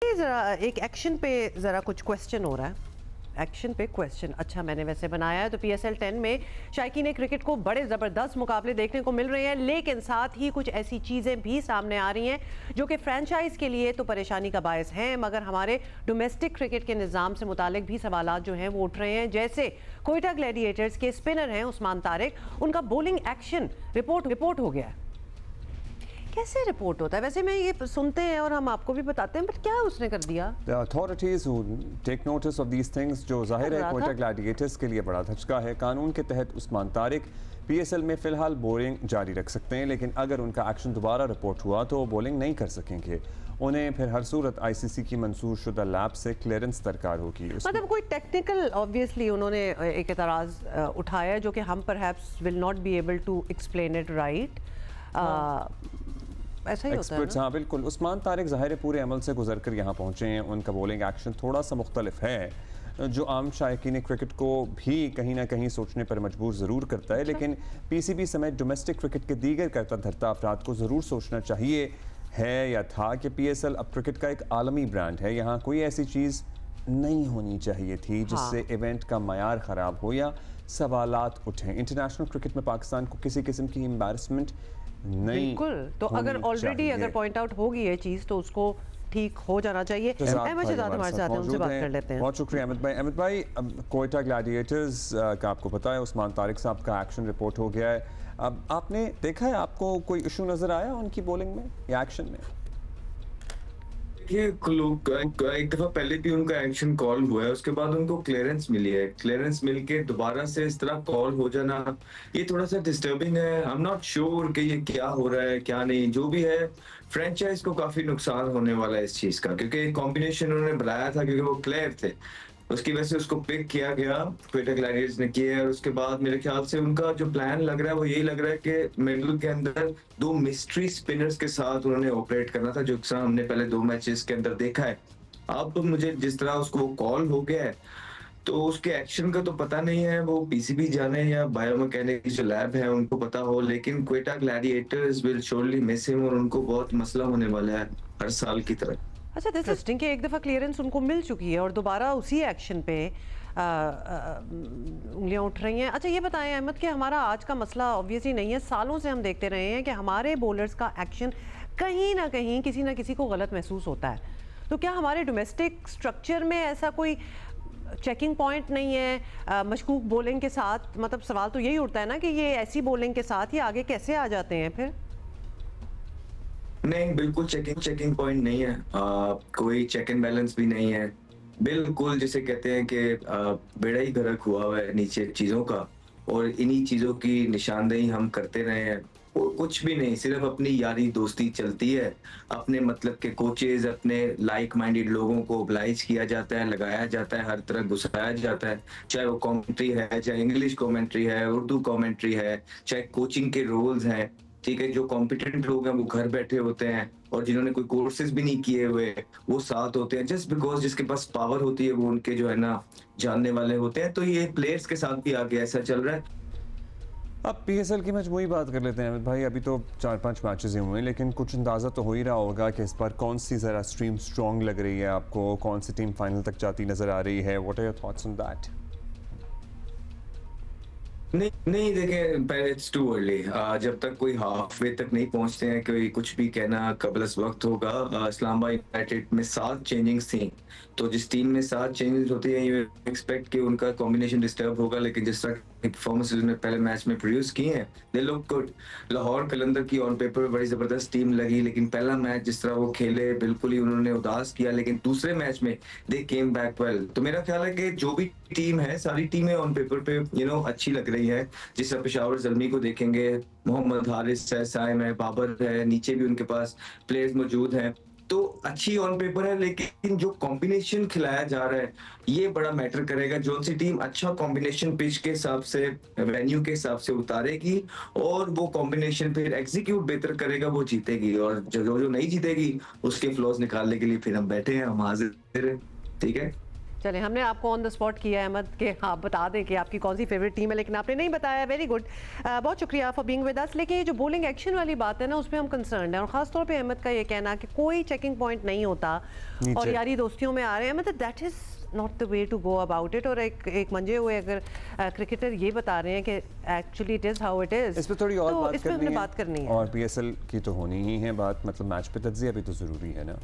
जरा एक एक्शन पे ज़रा कुछ क्वेश्चन हो रहा है। एक्शन पे क्वेश्चन अच्छा मैंने वैसे बनाया है। तो PSL 10 में शायकीन क्रिकेट को बड़े ज़बरदस्त मुकाबले देखने को मिल रहे हैं, लेकिन साथ ही कुछ ऐसी चीज़ें भी सामने आ रही हैं जो कि फ्रेंचाइज के लिए तो परेशानी का बायस हैं, मगर हमारे डोमेस्टिक क्रिकेट के निज़ाम से मुतालिक भी सवालात जो हैं वो उठ रहे हैं। जैसे कोयटा ग्लैडिएटर्स के स्पिनर हैं उस्मान तारिक, उनका बॉलिंग एक्शन रिपोर्ट हो गया है। कैसे रिपोर्ट होता है? वैसे मैं ये सुनते हैं और हम आपको भी बताते हैं, बट क्या उसने कर दिया? The authorities who take notice of these things, जो जाहिर है कोयटा ग्लैडिएटर्स के लिए बड़ा धचका है। कानून के तहत उस्मान तारिक PSL में फिलहाल बॉलिंग जारी रख सकते हैं, लेकिन अगर उनका एक्शन दोबारा रिपोर्ट हुआ तो वो बॉलिंग नहीं कर सकेंगे। उन्हें फिर हर सूरत ICC की मंसूर शुदा लैब से क्लियरेंस दरकार होगी। मतलब कोई टेक्निकल ऑब्वियसली उन्होंने एक एतराज़ उठाया जो कि हम perhaps will not be able to explain it right. ऐसा ही होता है ना? हाँ बिल्कुल। उस्मान तारिक ज़ाहिर पूरे अमल से गुजर कर यहाँ पहुँचे हैं। उनका बॉलिंग एक्शन थोड़ा सा मुख्तलिफ है, जो आम शायकीन क्रिकेट को भी कहीं ना कहीं सोचने पर मजबूर ज़रूर करता है। लेकिन PCB समेत डोमेस्टिक क्रिकेट के दीगर करता धरता अफराद को ज़रूर सोचना चाहिए है या था कि PSL अब क्रिकेट का एक आलमी ब्रांड है। यहाँ कोई ऐसी चीज़ नहीं होनी चाहिए थी जिससे इवेंट का मयार ख़राब हो या सवालात उठें। इंटरनेशनल क्रिकेट में पाकिस्तान को किसी किस्म की एम्बैरसमेंट नहीं। बिल्कुल, तो अगर ऑलरेडी अगर पॉइंट आउट होगी ये चीज़ तो उसको ठीक हो जाना चाहिए। अहमद शहजाद हमारे साथ हैं, उनसे बात कर लेते हैं। बहुत शुक्रिया अहमद भाई। अहमद भाई, कोयटा ग्लैडिएटर्स का आपको पता है उस्मान तारिक साहब का एक्शन रिपोर्ट हो गया है। अब आपने देखा है, आपको कोई इशू नज़र आया उनकी बॉलिंग में या एक्शन में? एक दफा पहले भी उनका एक्शन कॉल हुआ है, उसके बाद उनको क्लियरेंस मिली है। क्लियरेंस मिलके दोबारा से इस तरह कॉल हो जाना ये थोड़ा सा डिस्टर्बिंग है। आई एम नॉट श्योर कि ये क्या हो रहा है क्या नहीं। जो भी है, फ्रेंचाइज को काफी नुकसान होने वाला है इस चीज का, क्योंकि कॉम्बिनेशन उन्होंने बनाया था क्योंकि वो क्लियर थे, उसकी वजह से उसको पिक किया गया, कोयटा ग्लैडिएटर्स ने किया। और उसके बाद मेरे ख्याल से उनका जो प्लान लग रहा है वो यही लग रहा है कि मिडिल के अंदर दो मिस्ट्री स्पिनर्स के साथ उन्होंने ऑपरेट करना था, जो अक्सर हमने पहले 2 मैचेस के अंदर देखा है। अब मुझे जिस तरह उसको कॉल हो गया है तो उसके एक्शन का तो पता नहीं है, वो PCB जाने या बायोमैकेनिक जो लैब है उनको पता हो, लेकिन Quetta Gladiators will surely miss him और उनको बहुत मसला होने वाला है हर साल की तरह। अच्छा, दिस इंटरेस्टिंग कि एक दफ़ा क्लियरेंस उनको मिल चुकी है और दोबारा उसी एक्शन पे उंगलियां उठ रही हैं। अच्छा ये बताएं अहमद कि हमारा आज का मसला ऑब्वियसली नहीं है, सालों से हम देखते रहे हैं कि हमारे बॉलर्स का एक्शन कहीं ना कहीं किसी ना किसी को गलत महसूस होता है। तो क्या हमारे डोमेस्टिक स्ट्रक्चर में ऐसा कोई चेकिंग पॉइंट नहीं है मशकूक बॉलिंग के साथ? मतलब सवाल तो यही उठता है ना कि ये ऐसी बॉलिंग के साथ ही आगे कैसे आ जाते हैं फिर? नहीं, बिल्कुल चेकिंग पॉइंट नहीं है। कोई चेक एंड बैलेंस भी नहीं है। बिल्कुल जिसे कहते हैं कि बेड़ा ही गर्क हुआ है नीचे चीजों का, और इन्हीं चीजों की निशानदेही हम करते रहे हैं। और कुछ भी नहीं, सिर्फ अपनी यारी दोस्ती चलती है। अपने मतलब के कोचेज, अपने लाइक माइंडेड लोगों को ओबलाइज किया जाता है, लगाया जाता है, हर तरह घुसाया जाता है, चाहे वो कमेंट्री है, चाहे इंग्लिश कमेंट्री है, उर्दू कमेंट्री है, चाहे कोचिंग के रोल्स हैं। ठीक है, जो कॉम्पिटेंट लोग हैं वो घर बैठे होते हैं, और जिन्होंने कोई कोर्सेज भी नहीं किए हुए वो साथ होते हैं, जस्ट बिकॉज जिसके पास पावर होती है वो उनके जो है ना जानने वाले होते हैं। तो ये प्लेयर्स के साथ भी आगे ऐसा चल रहा है। अब PSL की मजमूई बात कर लेते हैं भाई। अभी तो 4-5 मैचेस ही हुए हैं, लेकिन कुछ अंदाज़ा तो हो ही रहा होगा कि इस बार कौन सी ज़रा स्ट्रीम स्ट्रॉन्ग लग रही है आपको, कौन सी टीम फाइनल तक जाती नज़र आ रही है। What are your thoughts on that? नहीं देखें, पहले इट्स टू अर्ली। जब तक कोई हाफ वे तक नहीं पहुंचते हैं कोई कुछ भी कहना कबलस वक्त होगा। इस्लामाबाद यूनाइटेड में 7 चेंजिंग्स थी, तो जिस टीम में 7 चेंजेस होती है यू एक्सपेक्ट कि उनका कॉम्बिनेशन डिस्टर्ब होगा, लेकिन जिस तरह की परफॉर्मेंसेस ने पहले मैच में प्रोड्यूस की हैं दे लुक गुड। लाहौर कलंदर की ऑन पेपर बड़ी जबरदस्त टीम लगी, लेकिन पहला मैच जिस तरह वो खेले बिल्कुल ही उन्होंने उदास किया, लेकिन दूसरे मैच में दे केम बैक वेल। तो मेरा ख्याल है कि जो भी टीम है, सारी टीमें ऑन पेपर पे अच्छी लग रही है। जिस तरह पेशावर ज़ल्मी को देखेंगे, मोहम्मद हारिस है, साइम है, बाबर है, नीचे भी उनके पास प्लेयर्स मौजूद हैं, तो अच्छी ऑन पेपर है। लेकिन जो कॉम्बिनेशन खिलाया जा रहा है ये बड़ा मैटर करेगा। जो सी टीम अच्छा कॉम्बिनेशन पिच के हिसाब से, वेन्यू के हिसाब से उतारेगी और वो कॉम्बिनेशन फिर एग्जीक्यूट बेहतर करेगा, वो जीतेगी। और जो नहीं जीतेगी उसके फ्लॉज निकालने के लिए फिर हम बैठे हैं, हम हाजिर हैं। ठीक है। चले, हमने आपको ऑन द स्पॉट किया है अहमद कि आप बता दें कि आपकी कौन सी फेवरेट टीम है, लेकिन आपने नहीं बताया। वेरी गुड, बहुत शुक्रिया फॉर बीइंग विद अस। लेकिन ये जो बॉलिंग एक्शन वाली बात है ना, उस पर हम कंसर्न है, और खासतौर पे अहमद का ये कहना कि कोई चेकिंग पॉइंट नहीं होता और यारी दोस्तियों में आ रहे हैं, मतलब that is not the way to go about it. और एक मंजे हुए अगर क्रिकेटर ये बता रहे हैं कि actually it is how it is, इस पर थोड़ी और तो इस पर हमने बात करनी है। और PSL की तो होनी ही है बात, मतलब मैच पे तज्जिया भी तो ज़रूरी है ना।